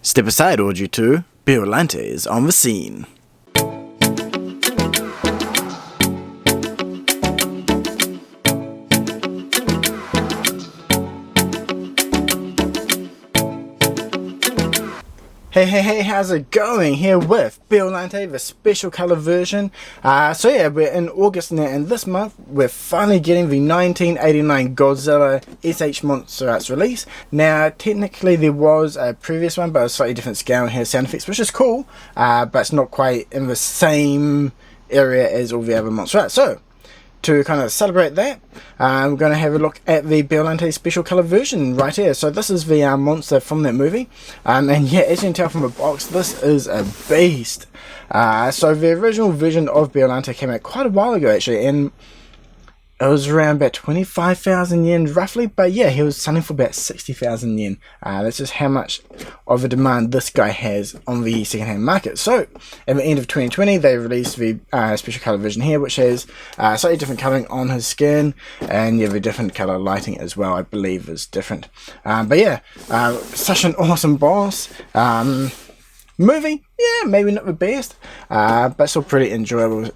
Step aside, order you two. Biollante is on the scene. Hey, how's it going? Here with Biollante, the special colour version. So yeah, we're in August now, and this month we're finally getting the 1989 Godzilla S.H Monsterarts release. Now, technically there was a previous one, but a slightly different scale and has sound effects, which is cool, but it's not quite in the same area as all the other Monsterarts. So, to kind of celebrate that, we're going to have a look at the Biollante special colour version right here. So this is the monster from that movie, and yeah, as you can tell from the box, this is a beast. So the original version of Biollante came out quite a while ago actually, and it was around about 25,000 yen roughly, but yeah, he was selling for about 60,000 yen. That's just how much of a demand this guy has on the second-hand market. So, at the end of 2020, they released the special colour version here, which has slightly different colouring on his skin, and yeah, the different colour lighting as well, I believe, is different. But yeah, such an awesome boss. Movie, yeah, maybe not the best, but still pretty enjoyable.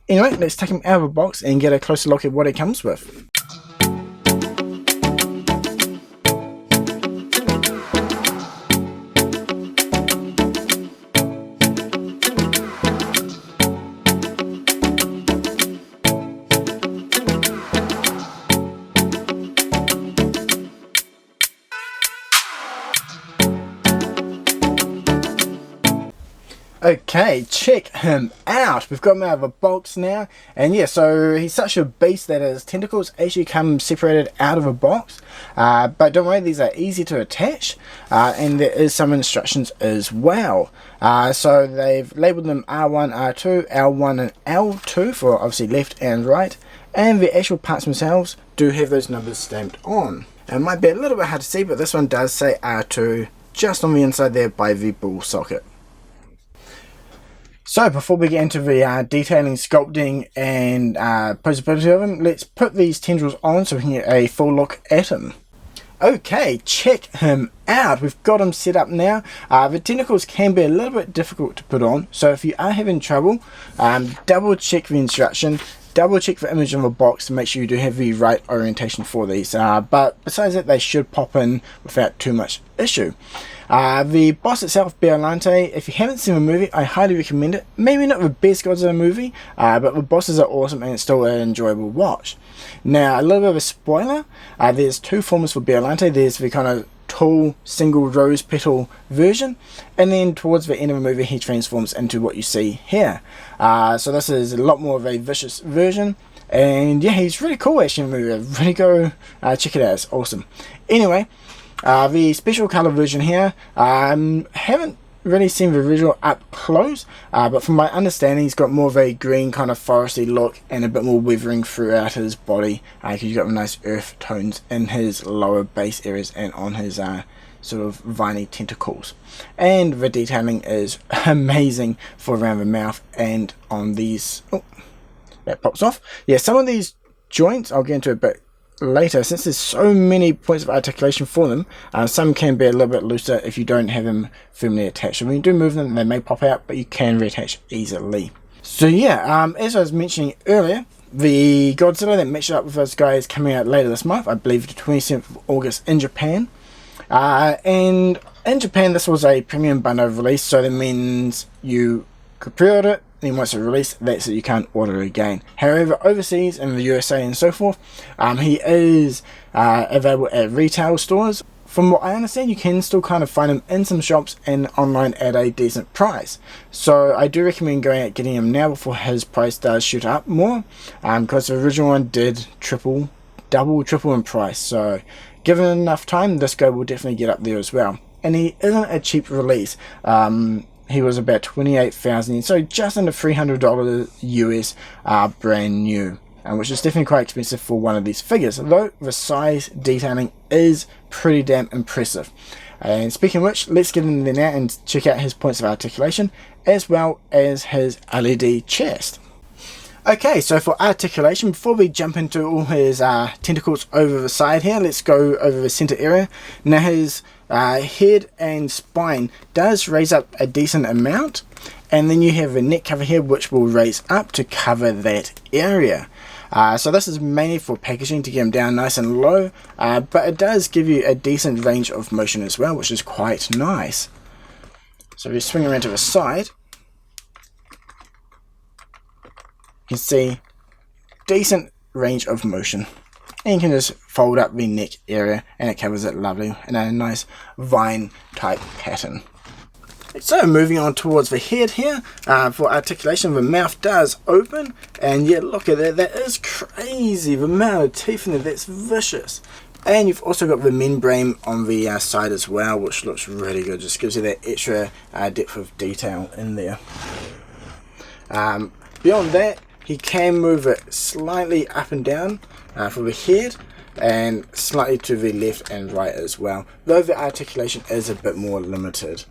Anyway, let's take him out of the box and get a closer look at what it comes with. Okay, check him out. We've got him out of a box now, and yeah, so he's such a beast that his tentacles actually come separated out of a box, but don't worry, these are easy to attach, and there is some instructions as well. So they've labelled them R1, R2, L1 and L2 for obviously left and right, and the actual parts themselves do have those numbers stamped on. It might be a little bit hard to see, but this one does say R2 just on the inside there by the ball socket. So before we get into the detailing, sculpting and posability of him, let's put these tendrils on so we can get a full look at him. Okay, check him out. We've got him set up now. The tentacles can be a little bit difficult to put on, so if you are having trouble, double check the instruction, double check the image on the box to make sure you do have the right orientation for these. But besides that, they should pop in without too much issue. The boss itself, Biollante, if you haven't seen the movie, I highly recommend it. Maybe not the best Godzilla movie, but the bosses are awesome and it's still an enjoyable watch. Now, a little bit of a spoiler, there's two forms for Biollante. There's the kind of tall single rose petal version, and then towards the end of the movie he transforms into what you see here. So this is a lot more of a vicious version, and yeah, he's really cool actually in the movie. Really go check it out, it's awesome. Anyway, the special colour version here, haven't really seen the original up close, but from my understanding he's got more of a green kind of foresty look and a bit more weathering throughout his body, because you've got nice earth tones in his lower base areas and on his sort of viney tentacles. And the detailing is amazing for around the mouth and on these. Oh, that pops off. Yeah, some of these joints I'll get into a bit later, since there's so many points of articulation for them. Some can be a little bit looser if you don't have them firmly attached. So when you do move them, they may pop out, but you can reattach easily. So yeah, as I was mentioning earlier, the Godzilla that matched up with those guys coming out later this month, I believe the 27th of August in Japan. And in Japan this was a premium bundle release, so that means you could pre-order it, then once it's released, that's it, you can't order it again. However, overseas in the USA and so forth, he is available at retail stores. From what I understand, you can still kind of find him in some shops and online at a decent price. So I do recommend going out getting him now before his price does shoot up more, because the original one did double, triple in price. So given enough time, this guy will definitely get up there as well. And he isn't a cheap release. He was about 28,000, so just under $300 US, brand new, which is definitely quite expensive for one of these figures, though the size detailing is pretty damn impressive. And speaking of which, let's get in there now and check out his points of articulation as well as his LED chest. Okay, so for articulation, before we jump into all his tentacles over the side here, let's go over the center area. Now his head and spine does raise up a decent amount, and then you have a neck cover here which will raise up to cover that area. So this is mainly for packaging to get them down nice and low, but it does give you a decent range of motion as well, which is quite nice. So if you swing around to the side, you can see decent range of motion, and you can just fold up the neck area and it covers it lovely in a nice vine type pattern. So moving on towards the head here, for articulation, the mouth does open, and yeah, look at that, that is crazy, the amount of teeth in there, that's vicious. And you've also got the membrane on the side as well, which looks really good, just gives you that extra depth of detail in there. Beyond that, he can move it slightly up and down for the head, and slightly to the left and right as well, though the articulation is a bit more limited.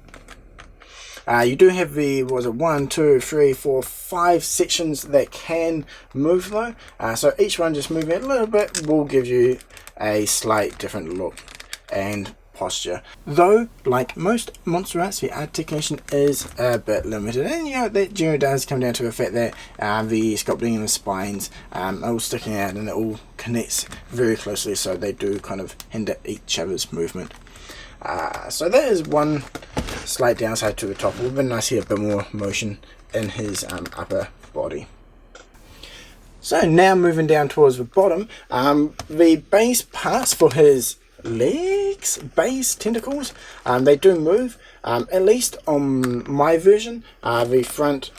You do have the, what was it, 1, 2, 3, 4, 5 sections that can move though, so each one just moving a little bit will give you a slight different look and posture, though like most monster arts the articulation is a bit limited, and you know that generally does come down to the fact that the sculpting and the spines are all sticking out and it all connects very closely, so they do kind of hinder each other's movement. So that is one slight downside to the top. It would have been nice to see a bit more motion in his upper body. So now moving down towards the bottom, the base parts for his legs, base tentacles, they do move, at least on my version. The front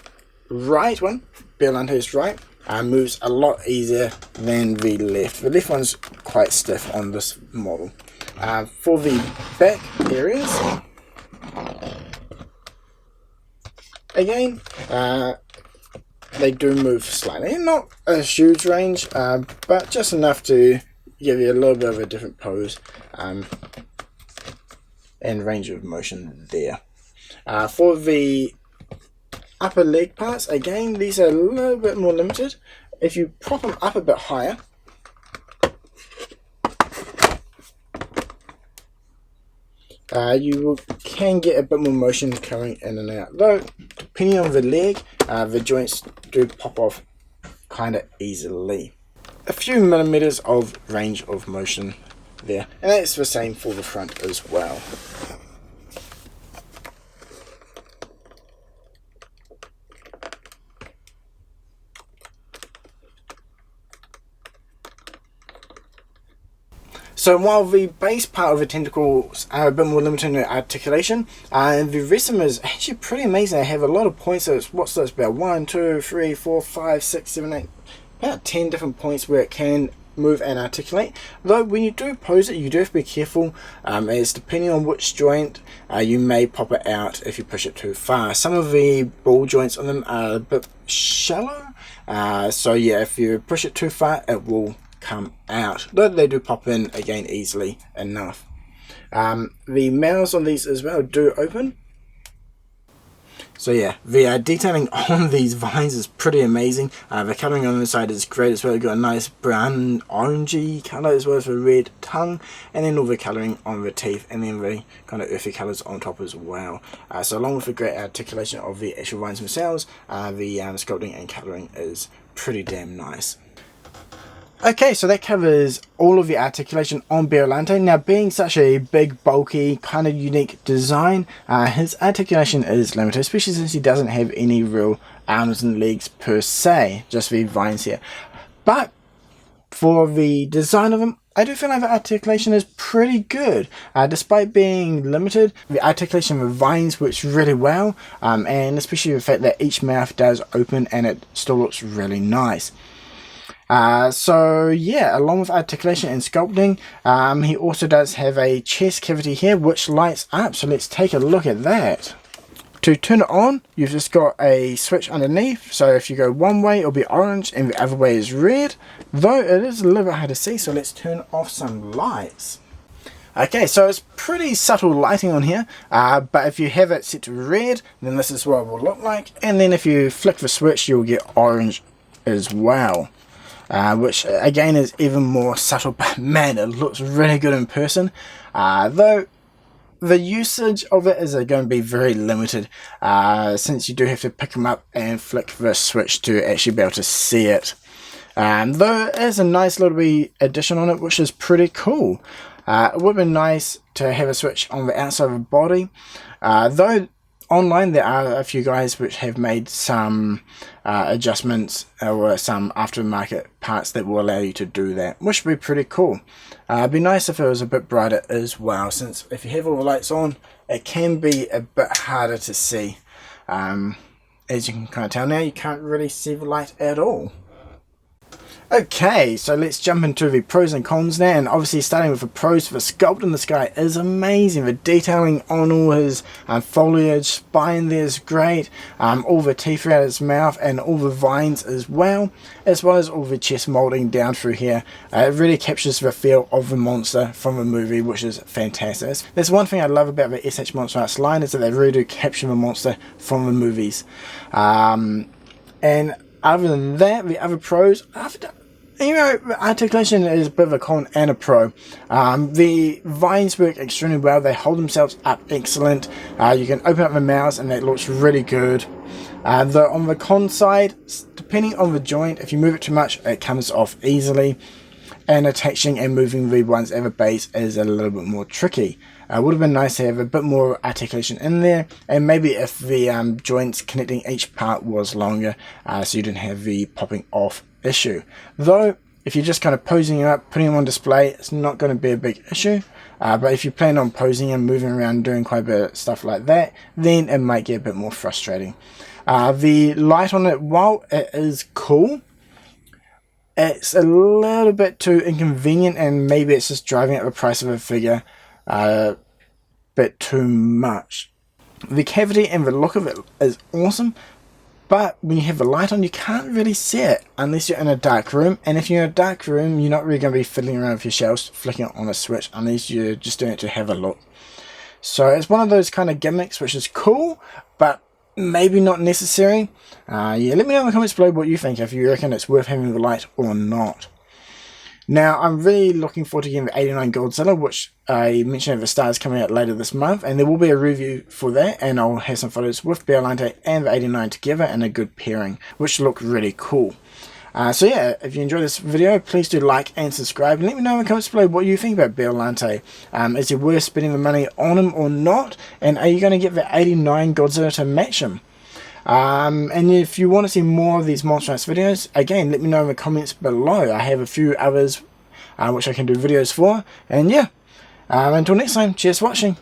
right one, Biollante's right, moves a lot easier than the left. The left one's quite stiff on this model. For the back areas, again, they do move slightly. Not a huge range, but just enough to give you a little bit of a different pose and range of motion there. For the upper leg parts, again, these are a little bit more limited. If you prop them up a bit higher, you can get a bit more motion coming in and out, though depending on the leg, the joints do pop off kind of easily. A few millimeters of range of motion there, and that's the same for the front as well. So while the base part of the tentacles are a bit more limited in their articulation, the rest of them is actually pretty amazing. They have a lot of points. So it's, what's this, about 1, 2, 3, 4, 5, 6, 7, 8, about 10 different points where it can move and articulate. Though when you do pose it, you do have to be careful, as depending on which joint, you may pop it out if you push it too far. Some of the ball joints on them are a bit shallow, so yeah, if you push it too far, it will come out, though they do pop in again easily enough. The mouths on these as well do open. So yeah, the detailing on these vines is pretty amazing. The colouring on the side is great as well. You've got a nice brown orangey colour as well as a red tongue, and then all the colouring on the teeth, and then the kind of earthy colours on top as well. So along with the great articulation of the actual vines themselves, the sculpting and colouring is pretty damn nice. Okay, so that covers all of the articulation on Biollante. Now, being such a big, bulky, kind of unique design, his articulation is limited, especially since he doesn't have any real arms and legs per se, just the vines here. But for the design of him, I do feel like the articulation is pretty good. Despite being limited, the articulation of the vines works really well, and especially the fact that each mouth does open and it still looks really nice. So yeah, along with articulation and sculpting, he also does have a chest cavity here which lights up, so let's take a look at that. To turn it on, you've just got a switch underneath, so if you go one way it'll be orange and the other way is red, though it is a little bit hard to see, so let's turn off some lights. Okay, so it's pretty subtle lighting on here, but if you have it set to red, then this is what it will look like, and then if you flick the switch you'll get orange as well. Which again is even more subtle, but man, it looks really good in person. Though the usage of it is going to be very limited, since you do have to pick them up and flick the switch to actually be able to see it. Though it is a nice little wee addition on it, which is pretty cool. It would have been nice to have a switch on the outside of the body, though online there are a few guys which have made some adjustments or some aftermarket parts that will allow you to do that, which would be pretty cool. It'd be nice if it was a bit brighter as well, since if you have all the lights on, it can be a bit harder to see. As you can kind of tell now, you can't really see the light at all. Okay, so let's jump into the pros and cons now, and obviously starting with the pros, the sculpt in this guy is amazing. The detailing on all his foliage, spine there is great, all the teeth around his mouth and all the vines as well as all the chest moulding down through here. It really captures the feel of the monster from the movie, which is fantastic. That's one thing I love about the S.H Monsterarts line, is that they really do capture the monster from the movies. And other than that, the other pros, you know, articulation is a bit of a con and a pro. The vines work extremely well. They hold themselves up excellent. You can open up the mouths and that looks really good. Though on the con side, depending on the joint, if you move it too much, it comes off easily. And attaching and moving the ones at the base is a little bit more tricky. It would have been nice to have a bit more articulation in there, and maybe if the joints connecting each part was longer, so you didn't have the popping off issue. Though if you're just kind of posing it up, putting them on display, it's not going to be a big issue. But if you plan on posing and moving around, doing quite a bit of stuff like that, then it might get a bit more frustrating. The light on it, while it is cool, it's a little bit too inconvenient, and maybe it's just driving up the price of a figure a bit too much. The cavity and the look of it is awesome, but when you have the light on, you can't really see it unless you're in a dark room. And if you're in a dark room, you're not really going to be fiddling around with your shelves, flicking it on a switch, unless you're just doing it to have a look. So it's one of those kind of gimmicks which is cool, but maybe not necessary. Yeah, let me know in the comments below what you think, if you reckon it's worth having the light or not. Now, I'm really looking forward to getting the 89 Godzilla, which I mentioned at the start is coming out later this month, and there will be a review for that, and I'll have some photos with Biollante and the 89 together in a good pairing, which look really cool. So yeah, if you enjoyed this video, please do like and subscribe, and let me know in the comments below what you think about Biollante. Is it worth spending the money on him or not, and are you going to get the 89 Godzilla to match him? And if you want to see more of these Monsterarts videos, again, let me know in the comments below. I have a few others which I can do videos for. And yeah, until next time, cheers for watching.